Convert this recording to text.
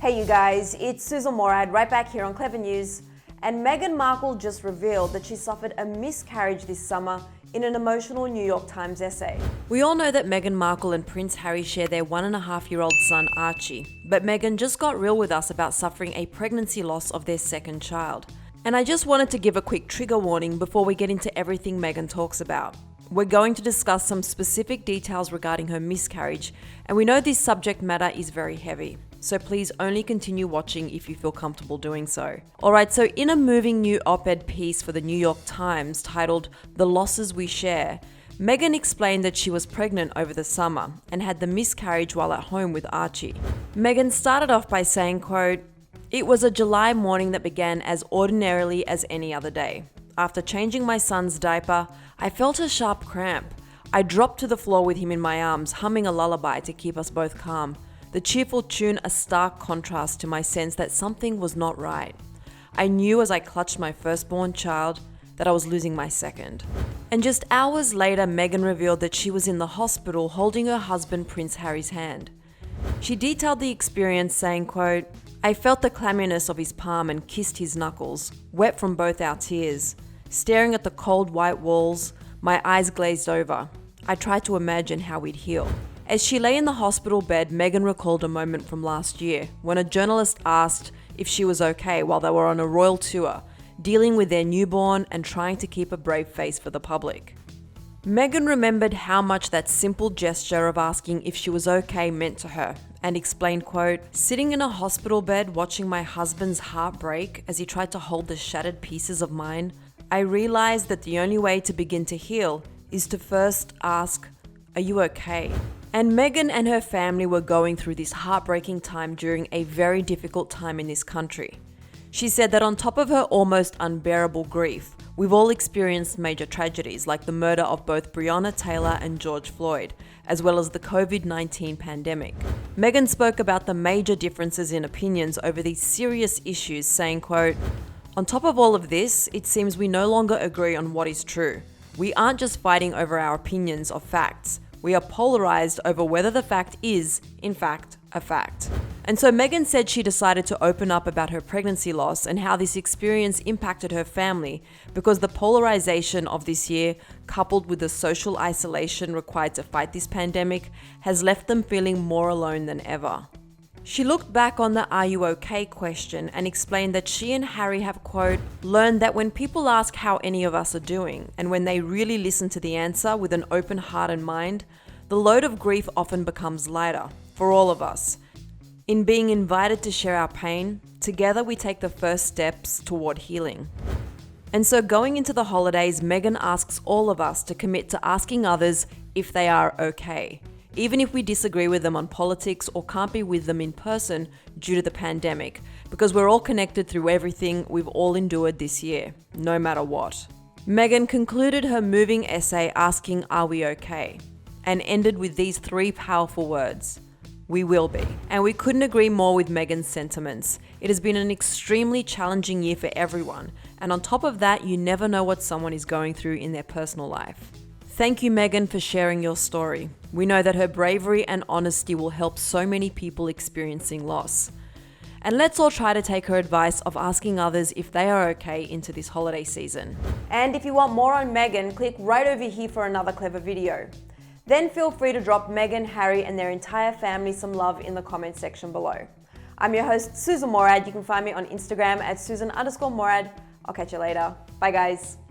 Hey you guys, it's Susan Morad right back here on Clever News. And Meghan Markle just revealed that she suffered a miscarriage this summer in an emotional New York Times essay. We all know that Meghan Markle and Prince Harry share their 1.5-year-old son Archie, but Meghan just got real with us about suffering a pregnancy loss of their second child. And I just wanted to give a quick trigger warning before we get into everything Meghan talks about. We're going to discuss some specific details regarding her miscarriage, and we know this subject matter is very heavy. So please only continue watching if you feel comfortable doing so. Alright, so in a moving new op-ed piece for the New York Times titled "The Losses We Share," Meghan explained that she was pregnant over the summer and had the miscarriage while at home with Archie. Meghan started off by saying, quote, "It was a July morning that began as ordinarily as any other day. After changing my son's diaper, I felt a sharp cramp. I dropped to the floor with him in my arms, humming a lullaby to keep us both calm. The cheerful tune a stark contrast to my sense that something was not right. I knew as I clutched my firstborn child that I was losing my second." And just hours later, Meghan revealed that she was in the hospital holding her husband Prince Harry's hand. She detailed the experience saying, quote, "I felt the clamminess of his palm and kissed his knuckles, wet from both our tears. Staring at the cold white walls, my eyes glazed over. I tried to imagine how we'd heal." As she lay in the hospital bed, Meghan recalled a moment from last year when a journalist asked if she was okay while they were on a royal tour, dealing with their newborn and trying to keep a brave face for the public. Meghan remembered how much that simple gesture of asking if she was okay meant to her and explained, quote, "Sitting in a hospital bed watching my husband's heart break as he tried to hold the shattered pieces of mine, I realized that the only way to begin to heal is to first ask, are you okay?" And Meghan and her family were going through this heartbreaking time during a very difficult time in this country. She said that on top of her almost unbearable grief, we've all experienced major tragedies like the murder of both Breonna Taylor and George Floyd, as well as the COVID-19 pandemic. Meghan spoke about the major differences in opinions over these serious issues, saying, quote, "On top of all of this, it seems we no longer agree on what is true. We aren't just fighting over our opinions of facts. We are polarized over whether the fact is, in fact, a fact." And so Meghan said she decided to open up about her pregnancy loss and how this experience impacted her family because the polarization of this year, coupled with the social isolation required to fight this pandemic, has left them feeling more alone than ever. She looked back on the "Are you okay?" question and explained that she and Harry have, quote, "learned that when people ask how any of us are doing, and when they really listen to the answer with an open heart and mind, the load of grief often becomes lighter, for all of us. In being invited to share our pain, together we take the first steps toward healing." And so going into the holidays, Meghan asks all of us to commit to asking others if they are okay, even if we disagree with them on politics or can't be with them in person due to the pandemic, because we're all connected through everything we've all endured this year, no matter what. Meghan concluded her moving essay asking, "Are we okay?" and ended with these 3 powerful words: "We will be." And we couldn't agree more with Meghan's sentiments. It has been an extremely challenging year for everyone, and on top of that, you never know what someone is going through in their personal life. Thank you, Meghan, for sharing your story. We know that her bravery and honesty will help so many people experiencing loss. And let's all try to take her advice of asking others if they are okay into this holiday season. And if you want more on Meghan, click right over here for another clever video. Then feel free to drop Meghan, Harry, and their entire family some love in the comment section below. I'm your host, Susan Morad. You can find me on Instagram at Susan_Morad. I'll catch you later. Bye, guys.